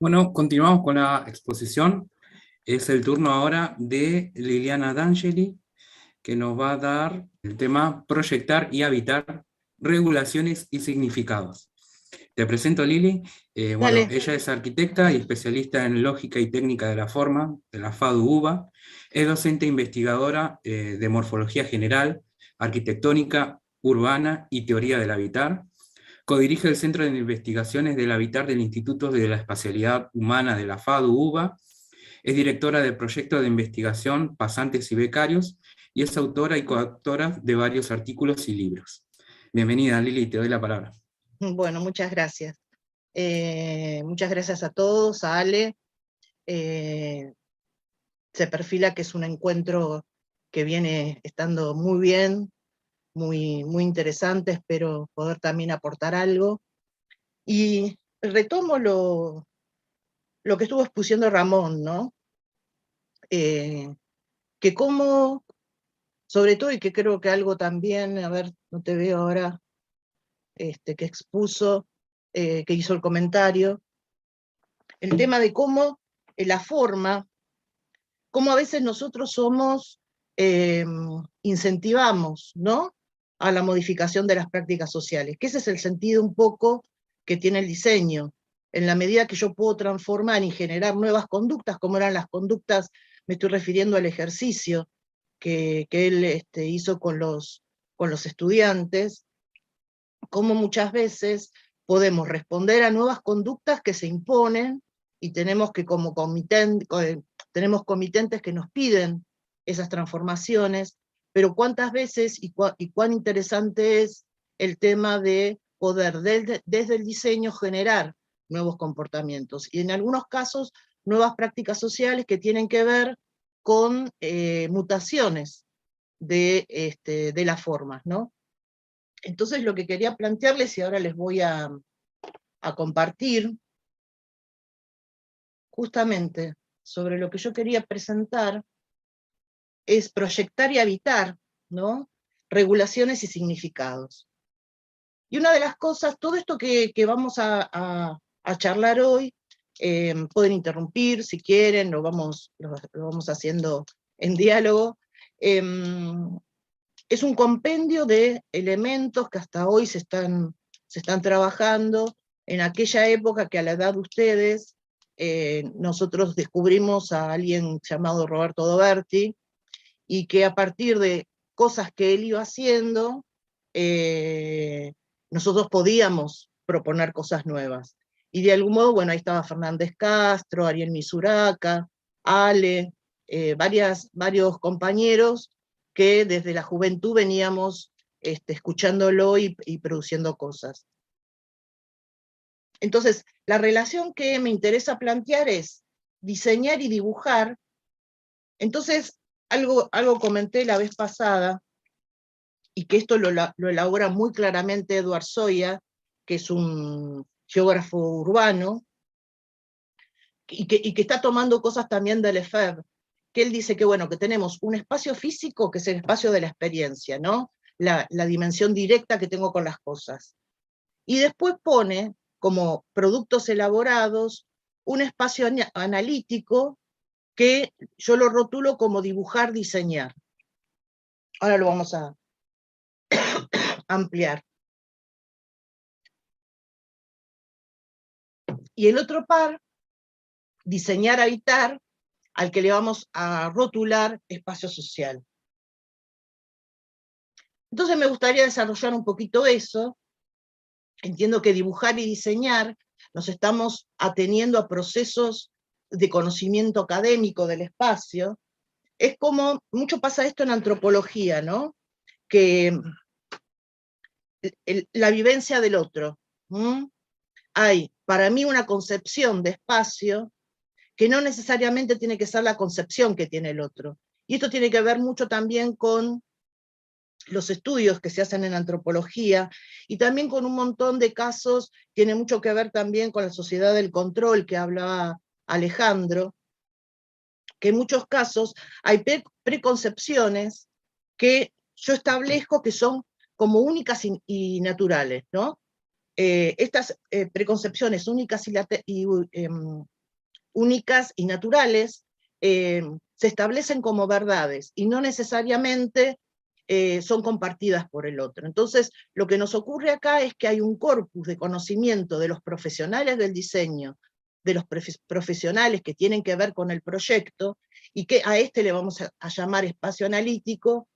Bueno, continuamos con la exposición. Es el turno ahora de Liliana D'Angeli, que nos va a dar el tema Proyectar y habitar, regulaciones y significados. Te presento a Lili. Bueno, Dale. ella es arquitecta y especialista en lógica y técnica de la forma, de la FADU-UBA. Es docente e investigadora de morfología general, arquitectónica, urbana y teoría del habitar. Codirige el Centro de Investigaciones del Habitar del Instituto de la Espacialidad Humana de la FADU-UBA. Es directora del proyecto de investigación Pasantes y Becarios y es autora y coautora de varios artículos y libros. Bienvenida, Lili, te doy la palabra. Bueno, muchas gracias. Muchas gracias a todos, a Ale. Se perfila que es un encuentro que viene estando muy bien, muy interesante, espero poder también aportar algo. Y retomo lo que estuvo expusiendo Ramón, ¿no? Que como, sobre todo, y que creo que algo también, a ver, no te veo ahora, que expuso, que hizo el comentario, el tema de cómo la forma, cómo a veces nosotros somos, incentivamos, ¿no?, a la modificación de las prácticas sociales, que ese es el sentido un poco que tiene el diseño, en la medida que yo puedo transformar y generar nuevas conductas, como eran las conductas, me estoy refiriendo al ejercicio que él hizo con los estudiantes, cómo muchas veces podemos responder a nuevas conductas que se imponen y tenemos que tenemos comitentes que nos piden esas transformaciones, pero cuántas veces y cuán interesante es el tema de poder desde el diseño generar nuevos comportamientos, y en algunos casos nuevas prácticas sociales que tienen que ver con mutaciones de las formas, ¿no? Entonces lo que quería plantearles, y ahora les voy a compartir, justamente sobre lo que yo quería presentar, es proyectar y habitar, ¿no?, regulaciones y significados. Y una de las cosas, todo esto que vamos a charlar hoy, pueden interrumpir si quieren, lo vamos haciendo en diálogo, es un compendio de elementos que hasta hoy se están trabajando. En aquella época que a la edad de ustedes, nosotros descubrimos a alguien llamado Roberto Doberti, y que a partir de cosas que él iba haciendo, nosotros podíamos proponer cosas nuevas. Y de algún modo, bueno, ahí estaba Fernández Castro, Ariel Misuraca, Ale, varios compañeros que desde la juventud veníamos escuchándolo y produciendo cosas. Entonces, la relación que me interesa plantear es diseñar y dibujar. Entonces, algo comenté la vez pasada, y que esto lo elabora muy claramente Edward Soya, que es un geógrafo urbano, y que está tomando cosas también de Lefebvre, que él dice que, bueno, que tenemos un espacio físico, que es el espacio de la experiencia, ¿no?, la dimensión directa que tengo con las cosas. Y después pone, como productos elaborados, un espacio analítico que yo lo rotulo como dibujar, diseñar. Ahora lo vamos a ampliar. Y el otro par, diseñar, habitar, al que le vamos a rotular espacio social. Entonces me gustaría desarrollar un poquito eso. Entiendo que dibujar y diseñar nos estamos ateniendo a procesos de conocimiento académico del espacio. Es como, mucho pasa esto en antropología, ¿no?, que la vivencia del otro. Hay, para mí, una concepción de espacio que no necesariamente tiene que ser la concepción que tiene el otro. Y esto tiene que ver mucho también con los estudios que se hacen en antropología, y también con un montón de casos, tiene mucho que ver también con la sociedad del control que hablaba Alejandro, que en muchos casos hay preconcepciones que yo establezco que son como únicas y naturales, ¿no? estas preconcepciones únicas únicas y naturales se establecen como verdades y no necesariamente son compartidas por el otro. Entonces, lo que nos ocurre acá es que hay un corpus de conocimiento de los profesionales del diseño, de los profesionales que tienen que ver con el proyecto, y que a este le vamos a llamar espacio analítico,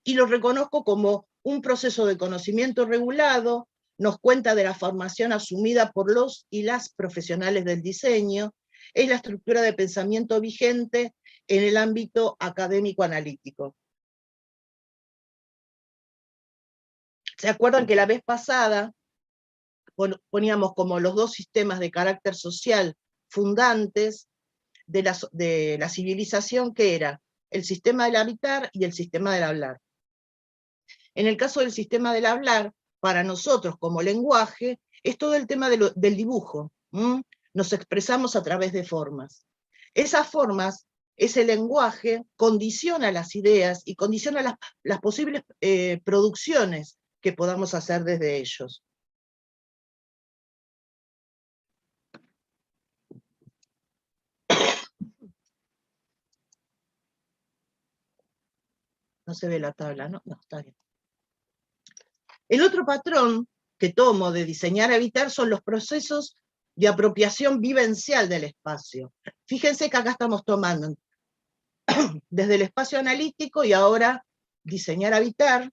y lo reconozco como un proceso de conocimiento regulado, nos cuenta de la formación asumida por los y las profesionales del diseño, es la estructura de pensamiento vigente en el ámbito académico-analítico. ¿Se acuerdan que la vez pasada poníamos como los dos sistemas de carácter social fundantes de la civilización, que era el sistema del habitar y el sistema del hablar? En el caso del sistema del hablar, para nosotros como lenguaje, es todo el tema del dibujo. Nos expresamos a través de formas. Esas formas, ese lenguaje, condiciona las ideas y condiciona las posibles producciones que podamos hacer desde ellos. No se ve la tabla, ¿no? No, está bien. El otro patrón que tomo de diseñar a habitar son los procesos de apropiación vivencial del espacio. Fíjense que acá estamos tomando desde el espacio analítico y ahora diseñar habitar,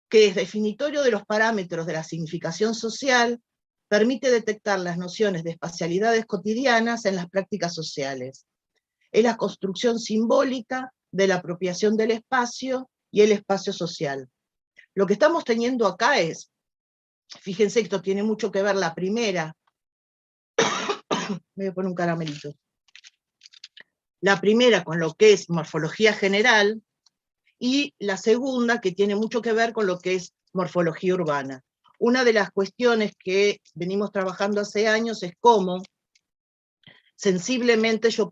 que es definitorio de los parámetros de la significación social, permite detectar las nociones de espacialidades cotidianas en las prácticas sociales. Es la construcción simbólica de la apropiación del espacio y el espacio social. Lo que estamos teniendo acá es, fíjense que esto tiene mucho que ver la primera, me voy a poner un caramelito, la primera con lo que es morfología general, y la segunda que tiene mucho que ver con lo que es morfología urbana. Una de las cuestiones que venimos trabajando hace años es cómo sensiblemente yo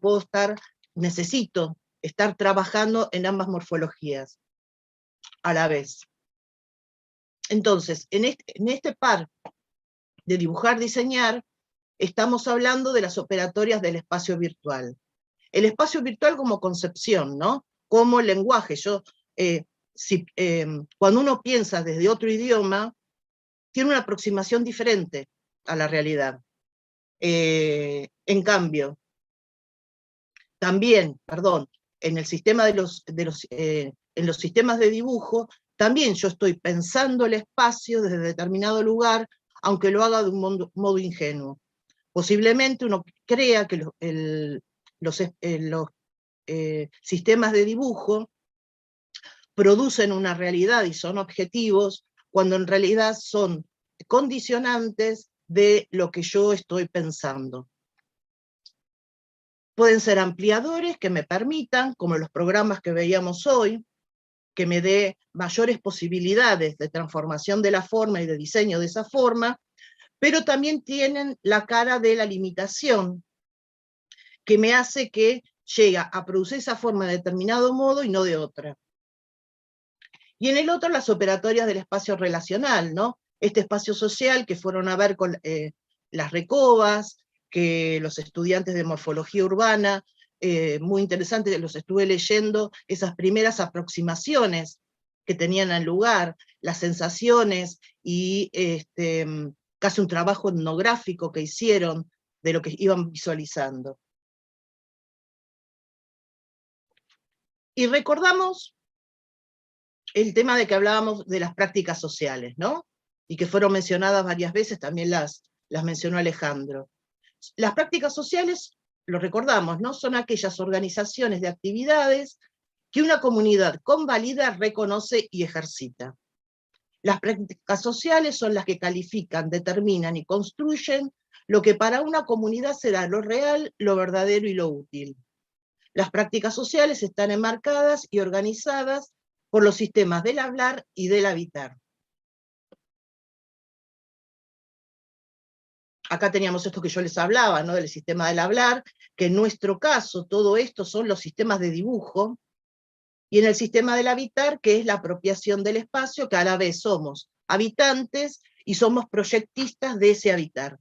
necesito estar trabajando en ambas morfologías a la vez. Entonces, en este par de dibujar, diseñar, estamos hablando de las operatorias del espacio virtual. El espacio virtual como concepción, ¿no? Como lenguaje. Cuando uno piensa desde otro idioma, tiene una aproximación diferente a la realidad. En cambio, también, en el sistema en los sistemas de dibujo, también yo estoy pensando el espacio desde determinado lugar, aunque lo haga de un modo ingenuo. Posiblemente uno crea que los sistemas de dibujo producen una realidad y son objetivos, cuando en realidad son condicionantes de lo que yo estoy pensando. Pueden ser ampliadores que me permitan, como los programas que veíamos hoy, que me dé mayores posibilidades de transformación de la forma y de diseño de esa forma, pero también tienen la cara de la limitación, que me hace que llegue a producir esa forma de determinado modo y no de otra. Y en el otro, las operatorias del espacio relacional, ¿no? Este espacio social que fueron a ver con las recobas, que los estudiantes de morfología urbana, muy interesante, los estuve leyendo, esas primeras aproximaciones que tenían al lugar, las sensaciones y casi un trabajo etnográfico que hicieron de lo que iban visualizando. Y recordamos el tema de que hablábamos de las prácticas sociales, ¿no? Y que fueron mencionadas varias veces, también las mencionó Alejandro. Las prácticas sociales, lo recordamos, ¿no? Son aquellas organizaciones de actividades que una comunidad convalida, reconoce y ejercita. Las prácticas sociales son las que califican, determinan y construyen lo que para una comunidad será lo real, lo verdadero y lo útil. Las prácticas sociales están enmarcadas y organizadas por los sistemas del hablar y del habitar. Acá teníamos esto que yo les hablaba, ¿no? Del sistema del hablar, que en nuestro caso todo esto son los sistemas de dibujo, y en el sistema del habitar, que es la apropiación del espacio, que a la vez somos habitantes y somos proyectistas de ese habitar.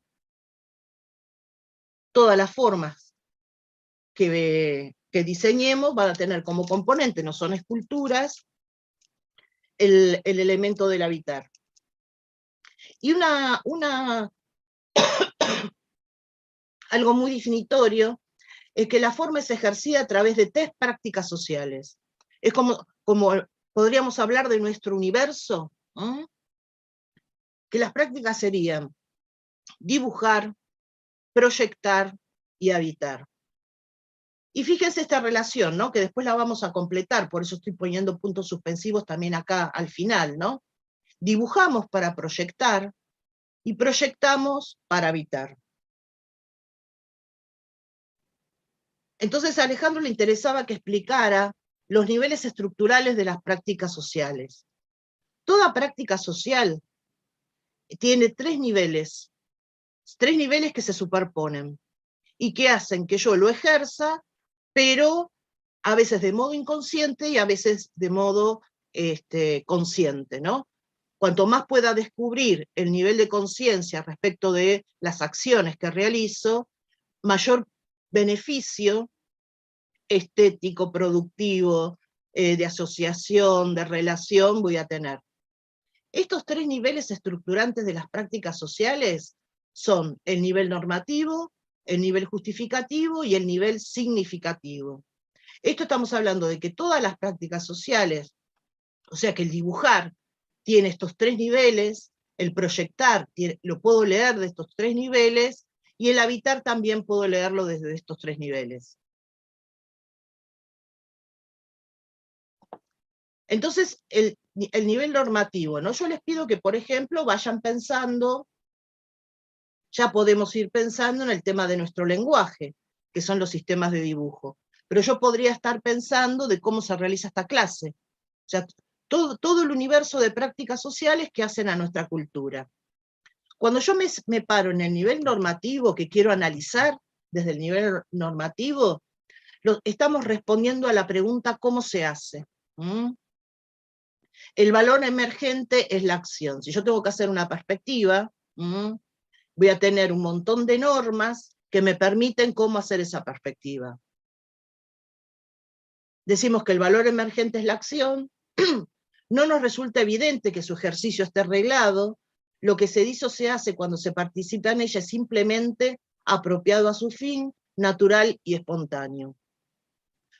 Todas las formas que diseñemos van a tener como componente, no son esculturas, el elemento del habitar. Y algo muy definitorio es que la forma es ejercida a través de 3 prácticas sociales. Es como podríamos hablar de nuestro universo, ¿eh? Que las prácticas serían dibujar, proyectar y habitar. Y fíjense esta relación, ¿no? Que después la vamos a completar, por eso estoy poniendo puntos suspensivos también acá al final, ¿no? Dibujamos para proyectar y proyectamos para habitar. Entonces a Alejandro le interesaba que explicara los niveles estructurales de las prácticas sociales. Toda práctica social tiene 3 niveles que se superponen y que hacen que yo lo ejerza, pero a veces de modo inconsciente y a veces de modo consciente, ¿no? Cuanto más pueda descubrir el nivel de conciencia respecto de las acciones que realizo, mayor beneficio estético, productivo, de asociación, de relación voy a tener. Estos 3 niveles estructurantes de las prácticas sociales son el nivel normativo, el nivel justificativo y el nivel significativo. Esto estamos hablando de que todas las prácticas sociales, o sea que el dibujar tiene estos 3 niveles, el proyectar lo puedo leer de estos 3 niveles, y el habitar también puedo leerlo desde estos 3 niveles. Entonces, el nivel normativo, ¿no? Yo les pido que, por ejemplo, vayan pensando, ya podemos ir pensando en el tema de nuestro lenguaje, que son los sistemas de dibujo. Pero yo podría estar pensando de cómo se realiza esta clase. O sea, todo el universo de prácticas sociales que hacen a nuestra cultura. Cuando yo me paro en el nivel normativo que quiero analizar, desde el nivel normativo, estamos respondiendo a la pregunta ¿cómo se hace? El valor emergente es la acción. Si yo tengo que hacer una perspectiva, voy a tener un montón de normas que me permiten cómo hacer esa perspectiva. Decimos que el valor emergente es la acción, no nos resulta evidente que su ejercicio esté reglado, lo que se dice o se hace cuando se participa en ella es simplemente apropiado a su fin, natural y espontáneo.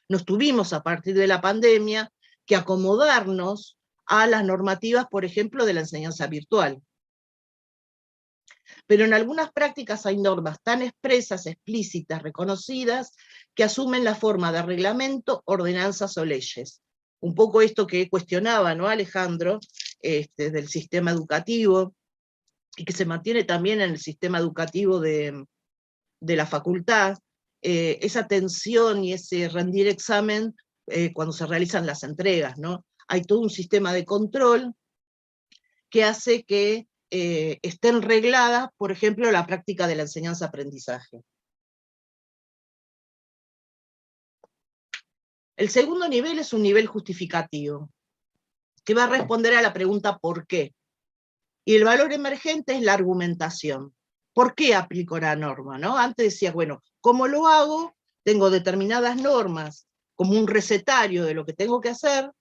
Nos tuvimos a partir de la pandemia que acomodarnos a las normativas, por ejemplo, de la enseñanza virtual. Pero en algunas prácticas hay normas tan expresas, explícitas, reconocidas, que asumen la forma de reglamento, ordenanzas o leyes. Un poco esto que cuestionaba, ¿no, Alejandro? Del sistema educativo, y que se mantiene también en el sistema educativo de la facultad, esa tensión y ese rendir examen cuando se realizan las entregas, ¿no? Hay todo un sistema de control que hace que estén regladas, por ejemplo, la práctica de la enseñanza-aprendizaje. El segundo nivel es un nivel justificativo, que va a responder a la pregunta ¿por qué? Y el valor emergente es la argumentación. ¿Por qué aplico la norma? ¿No? Antes decía, bueno, ¿cómo lo hago? Tengo determinadas normas, como un recetario de lo que tengo que hacer,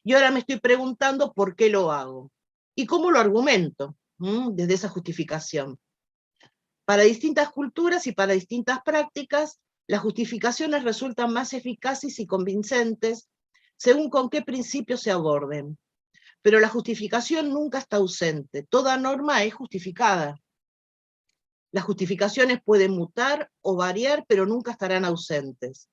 y ahora me estoy preguntando ¿por qué lo hago? ¿Y cómo lo argumento? Desde esa justificación. Para distintas culturas y para distintas prácticas, las justificaciones resultan más eficaces y convincentes según con qué principios se aborden. Pero la justificación nunca está ausente, toda norma es justificada. Las justificaciones pueden mutar o variar, pero nunca estarán ausentes.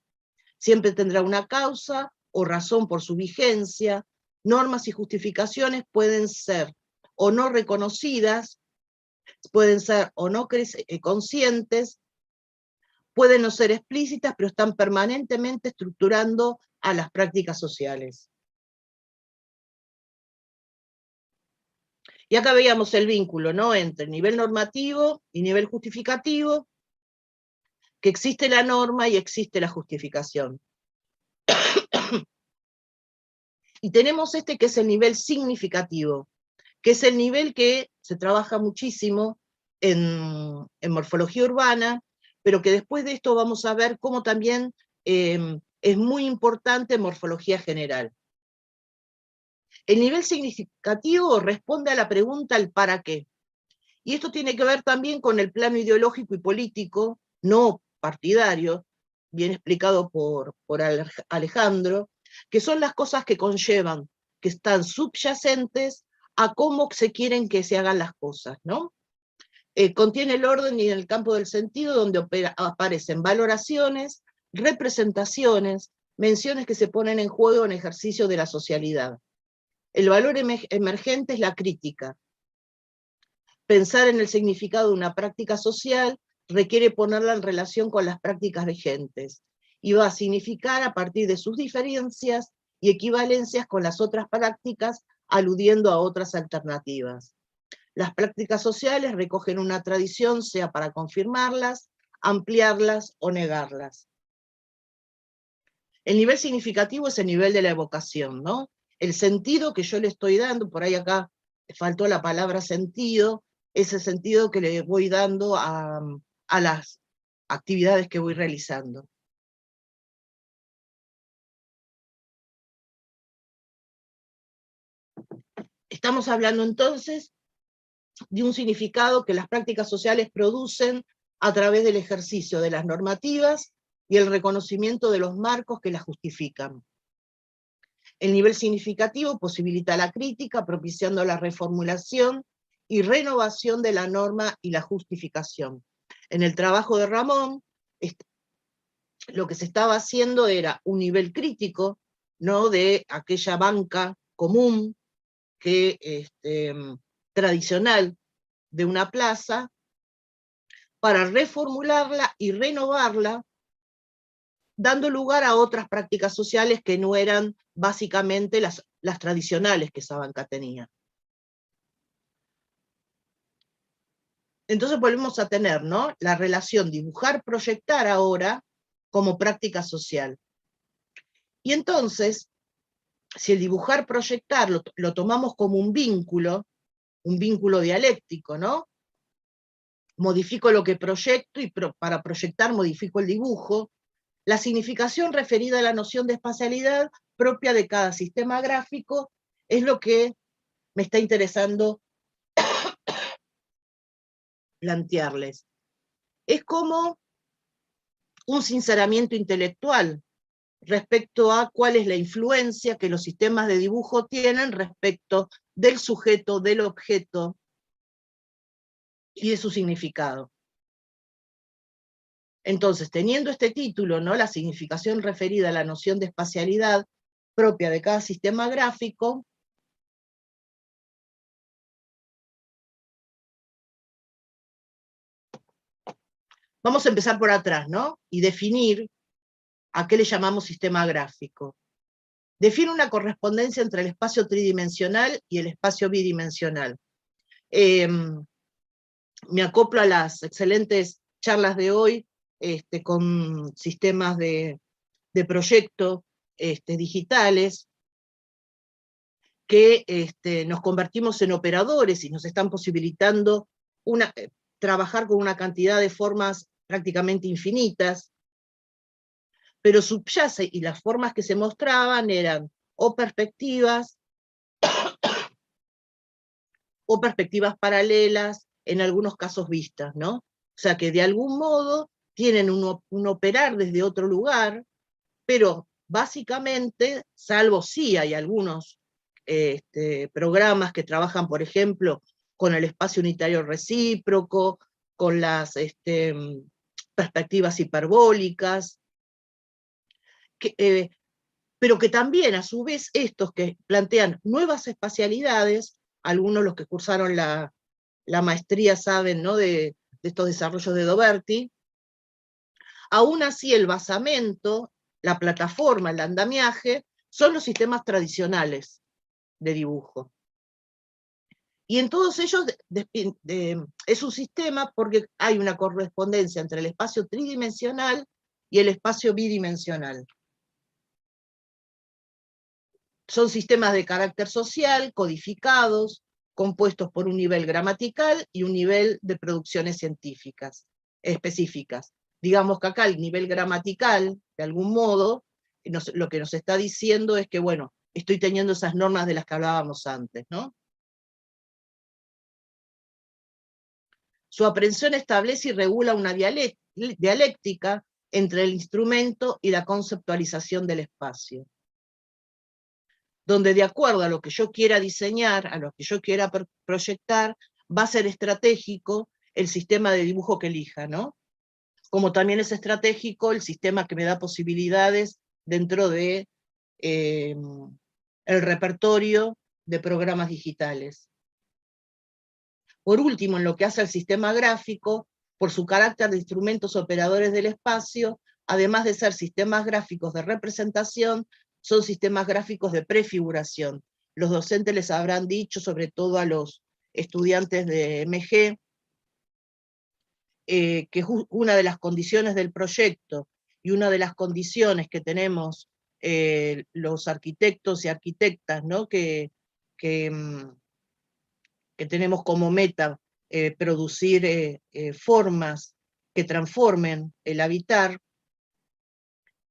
Siempre tendrá una causa o razón por su vigencia. Normas y justificaciones pueden ser o no reconocidas, pueden ser o no conscientes, pueden no ser explícitas, pero están permanentemente estructurando a las prácticas sociales. Y acá veíamos el vínculo, ¿no?, entre nivel normativo y nivel justificativo, que existe la norma y existe la justificación. Y tenemos este que es el nivel significativo, que es el nivel que se trabaja muchísimo en morfología urbana, pero que después de esto vamos a ver cómo también es muy importante en morfología general. El nivel significativo responde a la pregunta el para qué. Y esto tiene que ver también con el plano ideológico y político, no partidario, bien explicado por Alejandro, que son las cosas que conllevan, que están subyacentes a cómo se quieren que se hagan las cosas, ¿no? Contiene el orden y el campo del sentido, donde aparecen valoraciones, representaciones, menciones que se ponen en juego en ejercicio de la socialidad. El valor emergente es la crítica. Pensar en el significado de una práctica social requiere ponerla en relación con las prácticas vigentes, y va a significar a partir de sus diferencias y equivalencias con las otras prácticas, aludiendo a otras alternativas. Las prácticas sociales recogen una tradición, sea para confirmarlas, ampliarlas o negarlas. El nivel significativo es el nivel de la evocación, ¿no? El sentido que yo le estoy dando, por ahí acá faltó la palabra sentido, es el sentido que le voy dando a las actividades que voy realizando. Estamos hablando entonces de un significado que las prácticas sociales producen a través del ejercicio de las normativas y el reconocimiento de los marcos que las justifican. El nivel significativo posibilita la crítica, propiciando la reformulación y renovación de la norma y la justificación. En el trabajo de Ramón, lo que se estaba haciendo era un nivel crítico, ¿no?, de aquella banca común tradicional de una plaza, para reformularla y renovarla, dando lugar a otras prácticas sociales que no eran básicamente las tradicionales que esa banca tenía. Entonces volvemos a tener, ¿no?, la relación dibujar-proyectar ahora como práctica social. Y entonces, si el dibujar-proyectar lo tomamos como un vínculo dialéctico, ¿no? Modifico lo que proyecto y para proyectar modifico el dibujo. La significación referida a la noción de espacialidad propia de cada sistema gráfico es lo que me está interesando plantearles. Es como un sinceramiento intelectual respecto a cuál es la influencia que los sistemas de dibujo tienen respecto del sujeto, del objeto y de su significado. Entonces, teniendo este título, ¿no?, la significación referida a la noción de espacialidad propia de cada sistema gráfico, vamos a empezar por atrás, ¿no?, y definir a qué le llamamos sistema gráfico. Define una correspondencia entre el espacio tridimensional y el espacio bidimensional. Me acoplo a las excelentes charlas de hoy con sistemas de proyecto digitales, que nos convertimos en operadores y nos están posibilitando trabajar con una cantidad de formas prácticamente infinitas, pero subyace, y las formas que se mostraban eran o perspectivas paralelas, en algunos casos vistas, ¿no? O sea que de algún modo tienen un operar desde otro lugar, pero básicamente, salvo sí hay algunos programas que trabajan, por ejemplo, con el espacio unitario recíproco, con las perspectivas hiperbólicas, pero que también, a su vez, estos que plantean nuevas espacialidades, algunos los que cursaron la maestría saben, ¿no?, de estos desarrollos de Doberti, aún así el basamento, la plataforma, el andamiaje, son los sistemas tradicionales de dibujo. Y en todos ellos es un sistema porque hay una correspondencia entre el espacio tridimensional y el espacio bidimensional. Son sistemas de carácter social, codificados, compuestos por un nivel gramatical y un nivel de producciones científicas específicas. Digamos que acá el nivel gramatical, de algún modo, lo que nos está diciendo es que, bueno, estoy teniendo esas normas de las que hablábamos antes, ¿no? Su aprehensión establece y regula una dialéctica entre el instrumento y la conceptualización del espacio, donde de acuerdo a lo que yo quiera diseñar, a lo que yo quiera proyectar, va a ser estratégico el sistema de dibujo que elija, ¿no? Como también es estratégico el sistema que me da posibilidades dentro de el repertorio de programas digitales. Por último, en lo que hace al sistema gráfico, por su carácter de instrumentos operadores del espacio, además de ser sistemas gráficos de representación, son sistemas gráficos de prefiguración. Los docentes les habrán dicho, sobre todo a los estudiantes de MG, que una de las condiciones del proyecto y una de las condiciones que tenemos los arquitectos y arquitectas, ¿no? que tenemos como meta producir formas que transformen el habitar,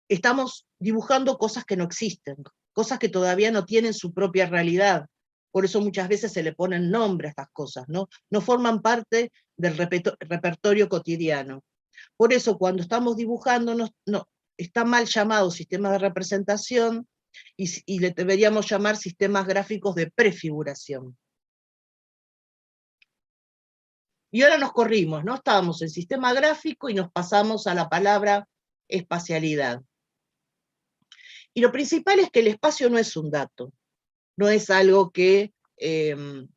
estamos dibujando cosas que no existen, cosas que todavía no tienen su propia realidad. Por eso muchas veces se le ponen nombre a estas cosas, ¿no? No forman parte del repertorio cotidiano. Por eso cuando estamos dibujando, no, está mal llamado sistema de representación y le deberíamos llamar sistemas gráficos de prefiguración. Y ahora nos corrimos, ¿no? Estábamos en sistema gráfico y nos pasamos a la palabra espacialidad. Y lo principal es que el espacio no es un dato, no es algo que en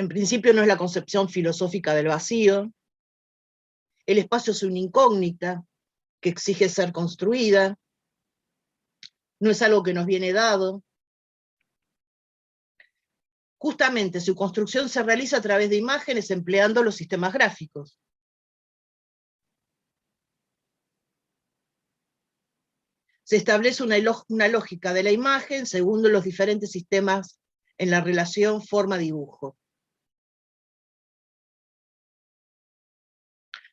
principio no es la concepción filosófica del vacío. El espacio es una incógnita que exige ser construida, no es algo que nos viene dado. Justamente su construcción se realiza a través de imágenes empleando los sistemas gráficos. Se establece una lógica de la imagen según los diferentes sistemas en la relación forma-dibujo.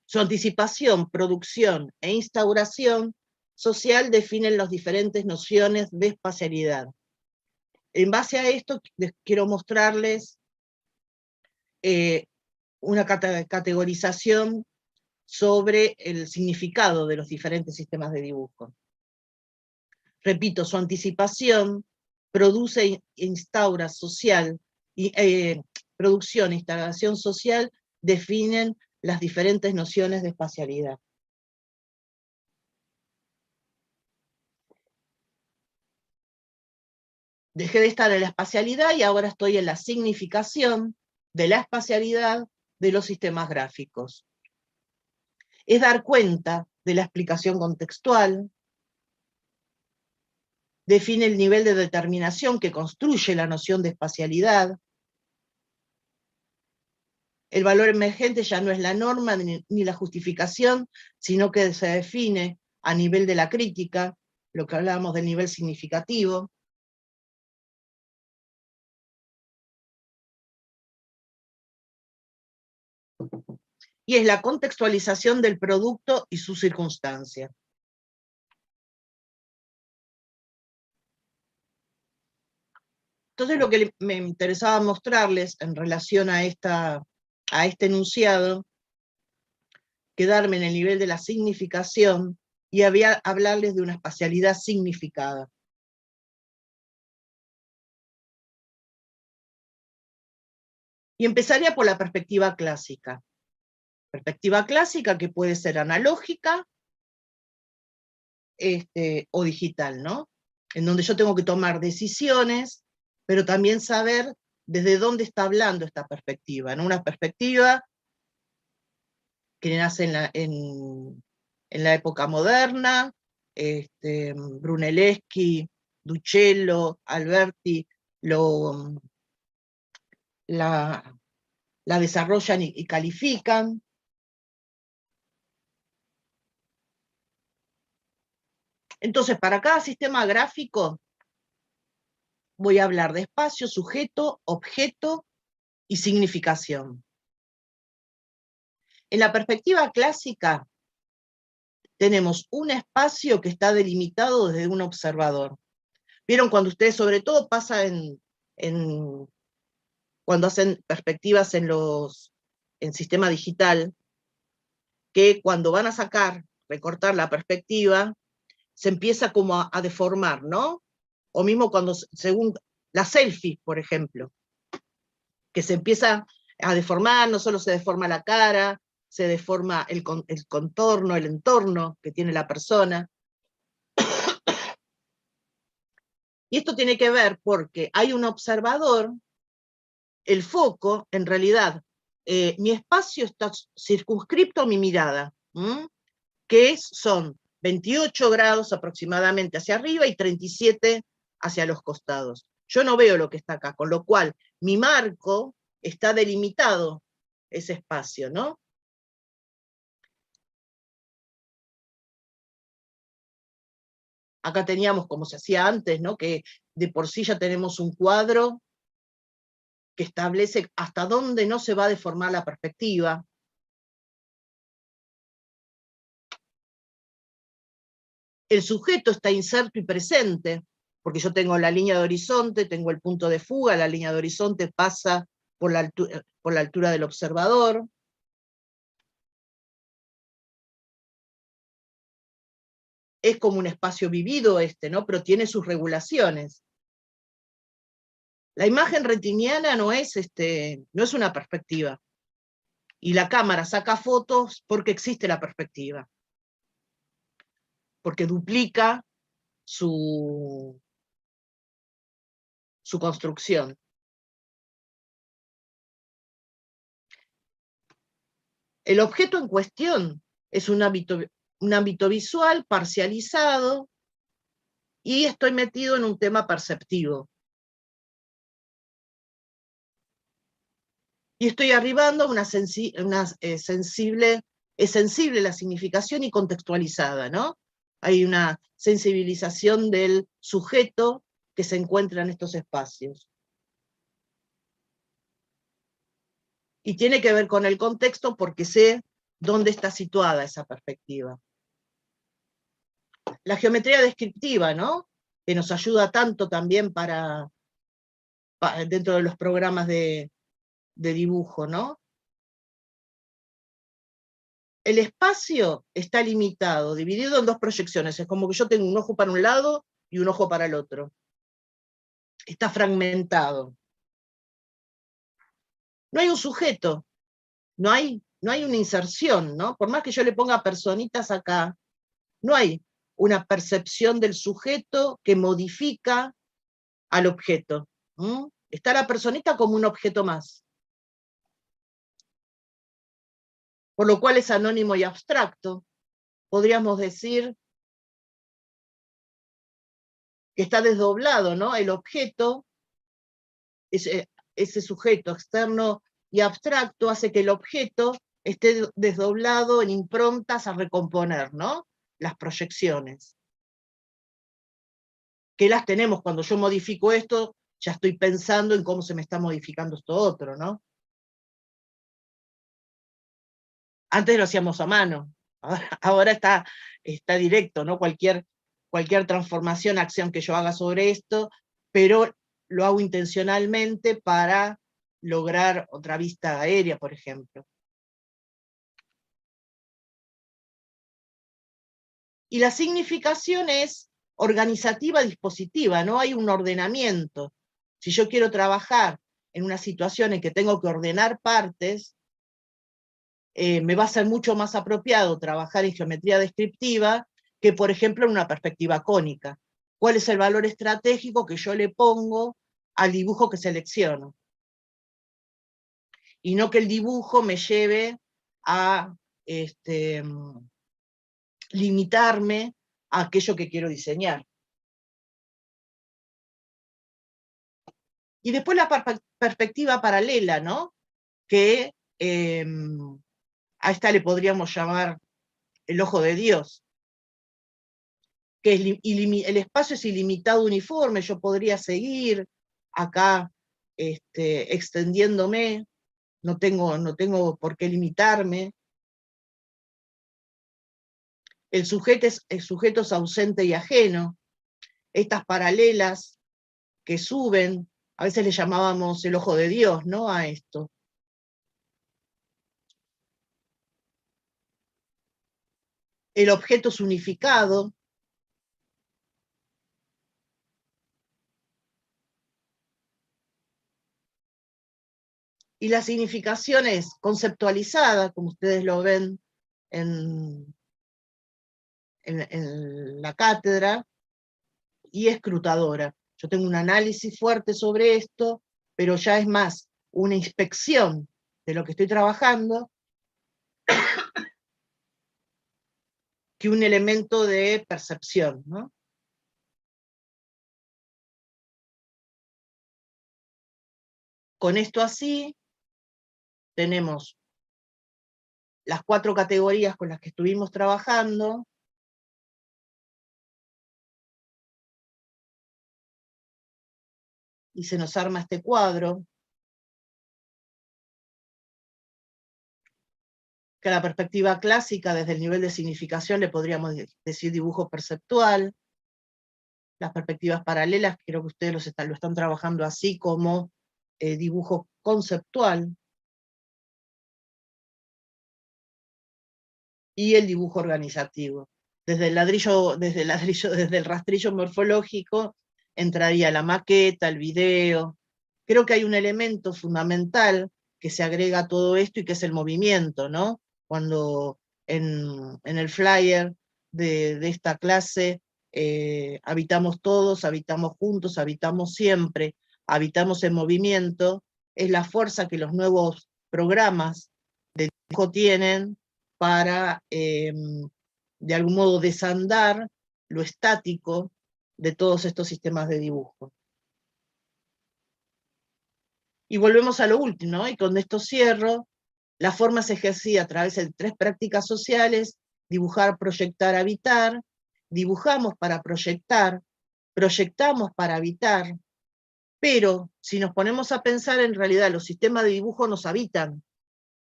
Su anticipación, producción e instauración social definen las diferentes nociones de espacialidad. En base a esto, les quiero mostrarles una categorización sobre el significado de los diferentes sistemas de dibujo. Repito, su anticipación produce e instaura social, producción e instalación social definen las diferentes nociones de espacialidad. Dejé de estar en la espacialidad y ahora estoy en la significación de la espacialidad de los sistemas gráficos. Es dar cuenta de la explicación contextual, define el nivel de determinación que construye la noción de espacialidad. El valor emergente ya no es la norma ni la justificación, sino que se define a nivel de la crítica, lo que hablábamos del nivel significativo. Y es la contextualización del producto y su circunstancia. Entonces lo que me interesaba mostrarles en relación a este enunciado, quedarme en el nivel de la significación y hablarles de una espacialidad significada. Y empezaría por la perspectiva clásica. Perspectiva clásica que puede ser analógica o digital, ¿no? En donde yo tengo que tomar decisiones, pero también saber desde dónde está hablando esta perspectiva, ¿no? Una perspectiva que nace en la época moderna, Brunelleschi, Duchello, Alberti, la desarrollan y califican. Entonces, para cada sistema gráfico voy a hablar de espacio, sujeto, objeto y significación. En la perspectiva clásica tenemos un espacio que está delimitado desde un observador. ¿Vieron cuando ustedes, sobre todo pasa cuando hacen perspectivas en sistema digital, que cuando van a recortar la perspectiva, se empieza como a deformar, ¿no? O mismo cuando, según la selfie, por ejemplo, que se empieza a deformar, no solo se deforma la cara, se deforma el contorno, el entorno que tiene la persona. Y esto tiene que ver porque hay un observador, el foco, en realidad, mi espacio está circunscripto a mi mirada, que son 28 grados aproximadamente hacia arriba y 37 hacia los costados. Yo no veo lo que está acá, con lo cual mi marco está delimitado, ese espacio, ¿no? Acá teníamos, como se hacía antes, ¿no? Que de por sí ya tenemos un cuadro que establece hasta dónde no se va a deformar la perspectiva. El sujeto está inserto y presente, porque yo tengo la línea de horizonte, tengo el punto de fuga, la línea de horizonte pasa por la altura del observador. Es como un espacio vivido ¿no? Pero tiene sus regulaciones. La imagen retiniana no es una perspectiva. Y la cámara saca fotos porque existe la perspectiva. Porque duplica su construcción. El objeto en cuestión es un ámbito visual parcializado y estoy metido en un tema perceptivo. Y estoy arribando a es sensible la significación y contextualizada, ¿no? Hay una sensibilización del sujeto que se encuentra en estos espacios. Y tiene que ver con el contexto porque sé dónde está situada esa perspectiva. La geometría descriptiva, ¿no? Que nos ayuda tanto también dentro de los programas de dibujo, ¿no? El espacio está limitado, dividido en dos proyecciones. Es como que yo tengo un ojo para un lado y un ojo para el otro. Está fragmentado. No hay un sujeto, no hay una inserción, ¿no? Por más que yo le ponga personitas acá, no hay una percepción del sujeto que modifica al objeto. Está la personita como un objeto más. Por lo cual es anónimo y abstracto. Podríamos decir que está desdoblado, ¿no? El objeto, ese sujeto externo y abstracto, hace que el objeto esté desdoblado en improntas a recomponer, ¿no? Las proyecciones. Que las tenemos cuando yo modifico esto, ya estoy pensando en cómo se me está modificando esto otro, ¿no? Antes lo hacíamos a mano, ahora está directo, ¿no? Cualquier transformación, acción que yo haga sobre esto, pero lo hago intencionalmente para lograr otra vista aérea, por ejemplo. Y la significación es organizativa dispositiva, no hay un ordenamiento. Si yo quiero trabajar en una situación en que tengo que ordenar partes, me va a ser mucho más apropiado trabajar en geometría descriptiva que, por ejemplo, en una perspectiva cónica. ¿Cuál es el valor estratégico que yo le pongo al dibujo que selecciono? Y no que el dibujo me lleve a limitarme a aquello que quiero diseñar. Y después la perspectiva paralela, ¿no? Que a esta le podríamos llamar el ojo de Dios. que el espacio es ilimitado uniforme, yo podría seguir acá extendiéndome, no tengo por qué limitarme. El sujeto es ausente y ajeno. Estas paralelas que suben, a veces le llamábamos el ojo de Dios, ¿no? A esto. El objeto es unificado. Y la significación es conceptualizada, como ustedes lo ven en la cátedra, y escrutadora. Yo tengo un análisis fuerte sobre esto, pero ya es más una inspección de lo que estoy trabajando que un elemento de percepción, ¿no? Con esto así, tenemos las 4 categorías con las que estuvimos trabajando, y se nos arma este cuadro, que a la perspectiva clásica, desde el nivel de significación, le podríamos decir dibujo perceptual. Las perspectivas paralelas, creo que ustedes lo están trabajando así, como dibujo conceptual. Y el dibujo organizativo. Desde el rastrillo morfológico, entraría la maqueta, el video. Creo que hay un elemento fundamental que se agrega a todo esto y que es el movimiento, ¿no? Cuando en el flyer de esta clase habitamos todos, habitamos juntos, habitamos siempre, habitamos en movimiento, es la fuerza que los nuevos programas de dibujo tienen para, de algún modo, desandar lo estático de todos estos sistemas de dibujo. Y volvemos a lo último, ¿no? Y con esto cierro. La forma se ejercía a través de 3 prácticas sociales: dibujar, proyectar, habitar. Dibujamos para proyectar, proyectamos para habitar, pero si nos ponemos a pensar, en realidad los sistemas de dibujo nos habitan,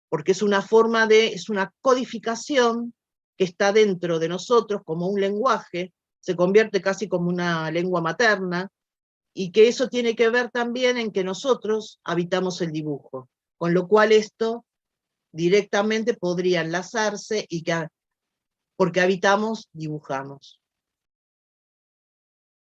porque es una codificación que está dentro de nosotros como un lenguaje, se convierte casi como una lengua materna, y que eso tiene que ver también en que nosotros habitamos el dibujo, con lo cual esto directamente podría enlazarse, porque habitamos, dibujamos.